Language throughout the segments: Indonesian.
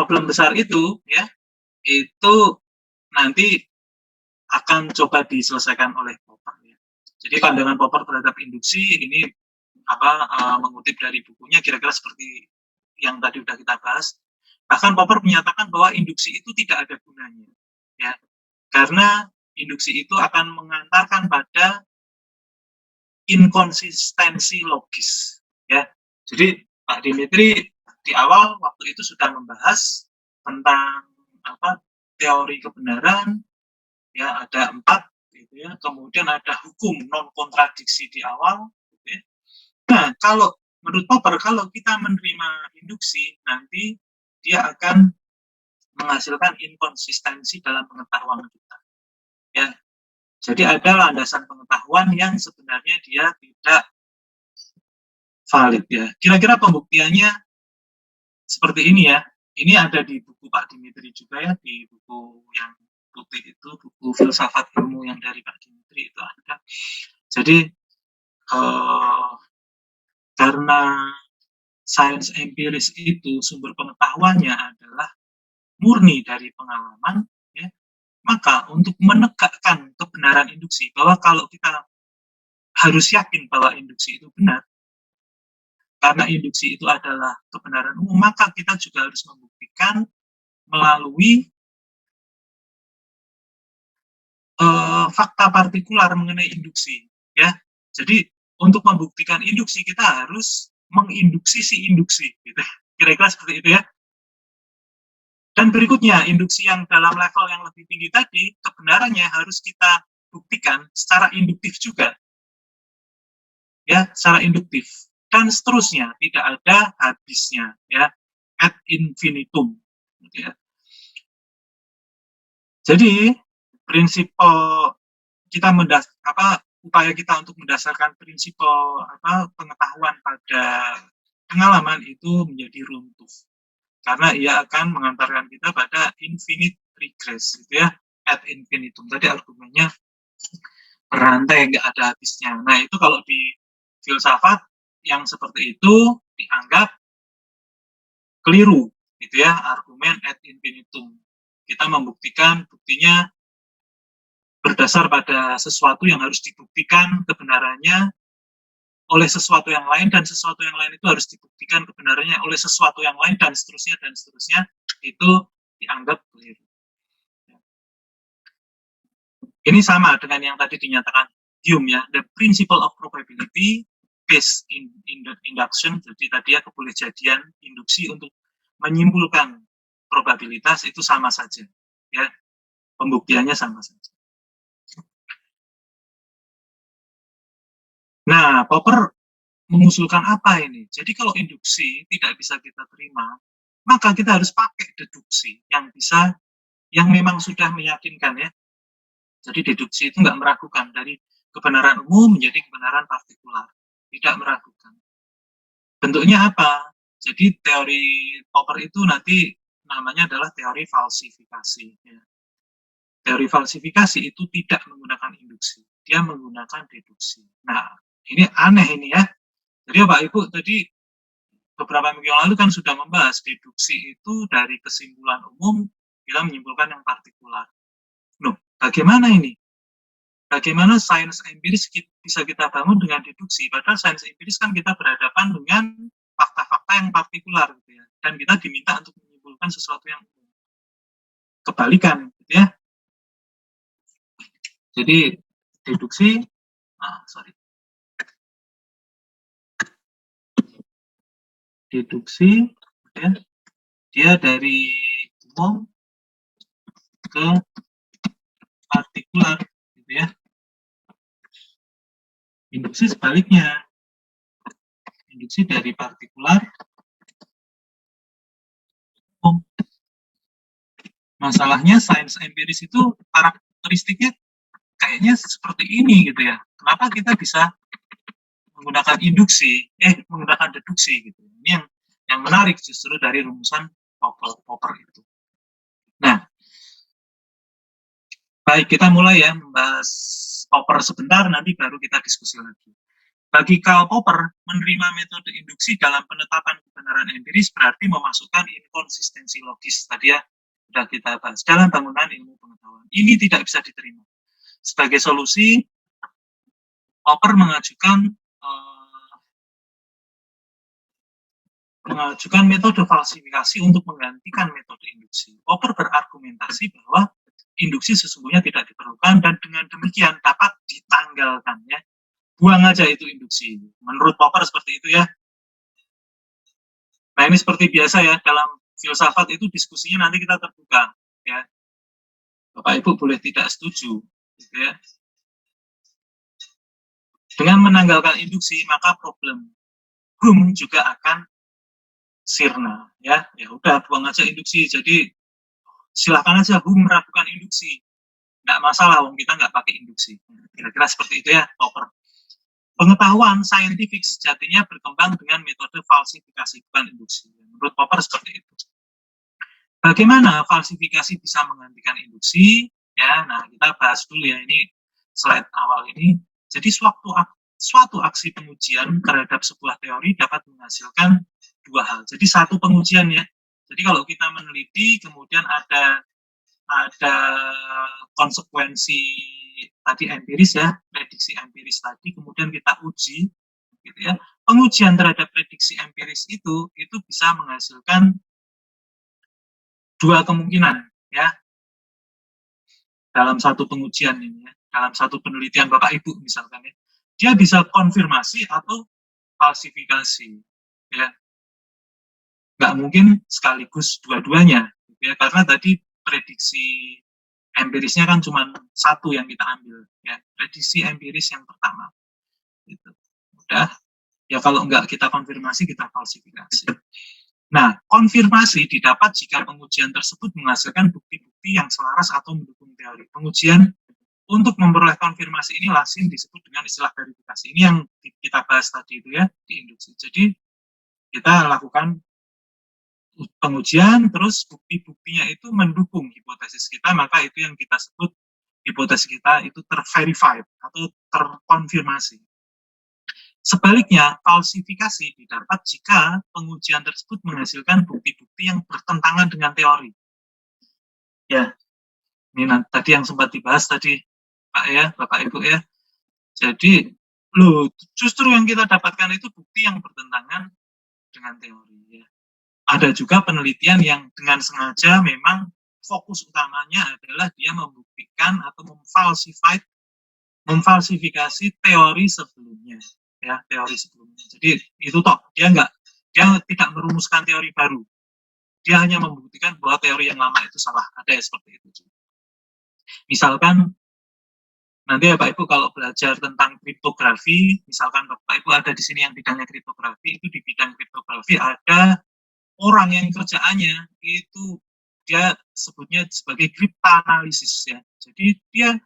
problem besar itu ya, itu nanti akan coba diselesaikan oleh Popper ya. Jadi pandangan Popper terhadap induksi ini mengutip dari bukunya kira-kira seperti yang tadi udah kita bahas. Bahkan Popper menyatakan bahwa induksi itu tidak ada gunanya ya. Karena induksi itu akan mengantarkan pada inkonsistensi logis ya. Jadi Pak Dimitri di awal waktu itu sudah membahas tentang teori kebenaran ya, ada 4 gitu ya. Kemudian ada hukum non kontradiksi di awal gitu ya. Nah, kalau menurut Popper kalau kita menerima induksi nanti dia akan menghasilkan inkonsistensi dalam pengetahuan kita ya. Jadi ada landasan pengetahuan yang sebenarnya dia tidak valid ya. Kira-kira pembuktiannya seperti ini ya. Ini ada di buku Pak Dimitri juga ya, di buku yang putih itu, buku filsafat ilmu yang dari Pak Dimitri itu ada. Jadi karena sains empiris itu sumber pengetahuannya adalah murni dari pengalaman ya, maka untuk menegakkan kebenaran induksi, bahwa kalau kita harus yakin bahwa induksi itu benar, karena induksi itu adalah kebenaran umum, maka kita juga harus membuktikan melalui fakta partikular mengenai induksi ya. Jadi untuk membuktikan induksi kita harus menginduksi si induksi gitu. Kira-kira seperti itu ya. Dan berikutnya, induksi yang dalam level yang lebih tinggi tadi, kebenarannya harus kita buktikan secara induktif juga. Ya, secara induktif. Dan seterusnya, tidak ada habisnya, ya. Ad infinitum. Gitu ya. Jadi, prinsip kita upaya kita untuk mendasarkan prinsip pengetahuan pada pengalaman itu menjadi runtuh. Karena ia akan mengantarkan kita pada infinite regress gitu ya, ad infinitum. Tadi argumennya berantai, nggak ada habisnya. Nah, itu kalau di filsafat yang seperti itu dianggap keliru gitu ya, argumen ad infinitum. Kita membuktikan buktinya berdasar pada sesuatu yang harus dibuktikan kebenarannya oleh sesuatu yang lain, dan sesuatu yang lain itu harus dibuktikan kebenarannya oleh sesuatu yang lain, dan seterusnya, itu dianggap keliru. Ini sama dengan yang tadi dinyatakan Hume ya, the principle of probability based in induction. Jadi tadi ya, kebolehjadian induksi untuk menyimpulkan probabilitas itu sama saja ya, pembuktiannya sama saja. Nah, Popper mengusulkan apa ini? Jadi kalau induksi tidak bisa kita terima, maka kita harus pakai deduksi yang memang sudah meyakinkan ya. Jadi deduksi itu nggak meragukan, dari kebenaran umum menjadi kebenaran partikular, tidak meragukan. Bentuknya apa? Jadi teori Popper itu nanti namanya adalah teori falsifikasi. Ya. Teori falsifikasi itu tidak menggunakan induksi, dia menggunakan deduksi. Nah, ini aneh ini ya. Jadi Bapak Ibu tadi beberapa minggu yang lalu kan sudah membahas deduksi itu dari kesimpulan umum kita menyimpulkan yang partikular. Loh, bagaimana ini? Bagaimana sains empiris bisa kita bangun dengan deduksi? Padahal sains empiris kan kita berhadapan dengan fakta-fakta yang partikular gitu ya. Dan kita diminta untuk menyimpulkan sesuatu yang umum. Kebalikan gitu ya. Jadi deduksi deduksi ya, dia dari umum ke partikular gitu ya. Induksi sebaliknya, induksi dari partikular umum. Masalahnya sains empiris itu karakteristiknya kayaknya seperti ini gitu ya. Kenapa kita bisa menggunakan menggunakan deduksi gitu. Ini yang menarik justru dari rumusan Popper itu. Nah, baik, kita mulai ya membahas Popper sebentar, nanti baru kita diskusi lagi. Bagi Karl Popper, menerima metode induksi dalam penetapan kebenaran empiris berarti memasukkan inkonsistensi logis. Tadi ya, sudah kita bahas dalam bangunan ilmu pengetahuan. Ini tidak bisa diterima. Sebagai solusi, Popper mengajukan metode falsifikasi untuk menggantikan metode induksi. Popper berargumentasi bahwa induksi sesungguhnya tidak diperlukan dan dengan demikian dapat ditanggalkan ya. Buang aja itu induksi. Menurut Popper seperti itu ya. Nah ini seperti biasa ya, dalam filsafat itu diskusinya nanti kita terbuka ya. Bapak Ibu boleh tidak setuju gitu ya. Dengan menanggalkan induksi maka problem Hume juga akan sirna ya. Ya udah buang aja induksi. Jadi silakan aja Hume meragukan induksi. Nggak masalah, wong kita nggak pakai induksi. Kira-kira seperti itu ya, Popper. Pengetahuan saintifik sejatinya berkembang dengan metode falsifikasi, bukan induksi. Menurut Popper seperti itu. Bagaimana falsifikasi bisa menggantikan induksi? Ya, nah kita bahas dulu ya, ini slide awal ini. Jadi suatu aksi pengujian terhadap sebuah teori dapat menghasilkan dua hal. Jadi satu pengujian ya. Jadi kalau kita meneliti, kemudian ada konsekuensi tadi empiris ya, prediksi empiris tadi, kemudian kita uji, gitu ya. Pengujian terhadap prediksi empiris itu bisa menghasilkan dua kemungkinan ya dalam satu pengujian ini ya, dalam satu penelitian Bapak Ibu misalkan ya, dia bisa konfirmasi atau falsifikasi ya, nggak mungkin sekaligus dua-duanya gitu ya, karena tadi prediksi empirisnya kan cuma satu yang kita ambil ya, prediksi empiris yang pertama gitu. Udah ya, kalau nggak kita konfirmasi kita falsifikasi. Nah, konfirmasi didapat jika pengujian tersebut menghasilkan bukti-bukti yang selaras atau mendukung teori. Pengujian untuk memperoleh konfirmasi ini lazim disebut dengan istilah verifikasi. Ini yang kita bahas tadi itu ya, di induksi. Jadi kita lakukan pengujian, terus bukti-buktinya itu mendukung hipotesis kita, maka itu yang kita sebut hipotesis kita itu terverified atau terkonfirmasi. Sebaliknya, falsifikasi didapat jika pengujian tersebut menghasilkan bukti-bukti yang bertentangan dengan teori. Ya, ini tadi yang sempat dibahas tadi, Pak ya, Bapak Ibu ya. Jadi, justru yang kita dapatkan itu bukti yang bertentangan dengan teori. Ya. Ada juga penelitian yang dengan sengaja memang fokus utamanya adalah dia membuktikan atau memfalsifikasi teori sebelumnya. Ya, teori sebelumnya. Jadi itu toh dia tidak merumuskan teori baru. Dia hanya membuktikan bahwa teori yang lama itu salah. Ada ya seperti itu. Misalkan nanti ya Pak Ibu kalau belajar tentang kriptografi, misalkan Bapak Ibu ada di sini yang bidangnya kriptografi, itu di bidang kriptografi ada orang yang kerjaannya itu dia sebutnya sebagai kriptanalisis ya. Jadi dia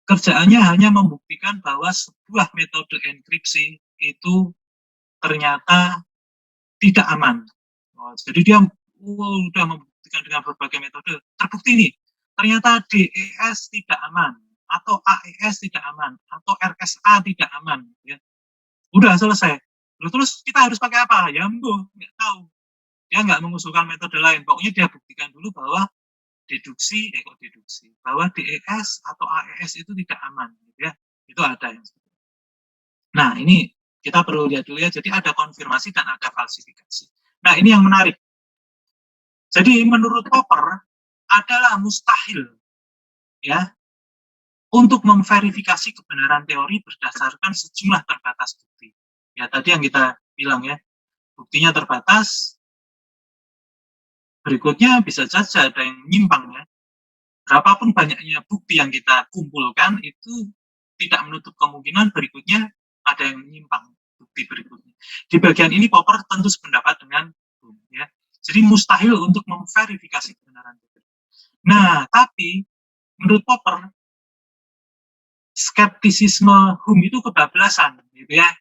kerjaannya hanya membuktikan bahwa sebuah metode enkripsi itu ternyata tidak aman. Jadi dia sudah membuktikan dengan berbagai metode. Terbukti nih, ternyata DES tidak aman, atau AES tidak aman, atau RSA tidak aman. Ya. Udah selesai. Terus kita harus pakai apa? Ya nggak tahu. Dia nggak mengusulkan metode lain. Pokoknya dia buktikan dulu bahwa bahwa DES atau AES itu tidak aman, gitu ya. Itu ada yang seperti itu. Nah, ini kita perlu lihat dulu ya. Jadi ada konfirmasi dan ada falsifikasi. Nah, ini yang menarik. Jadi menurut Popper adalah mustahil ya untuk memverifikasi kebenaran teori berdasarkan sejumlah terbatas bukti. Ya, tadi yang kita bilang ya, buktinya terbatas. Berikutnya bisa saja ada yang menyimpang ya. Berapapun banyaknya bukti yang kita kumpulkan itu tidak menutup kemungkinan berikutnya ada yang menyimpang bukti berikutnya. Di bagian ini Popper tentu sependapat dengan Hume ya. Jadi mustahil untuk memverifikasi kebenaran teori. Nah, tapi menurut Popper skeptisisme Hume itu kebablasan gitu ya.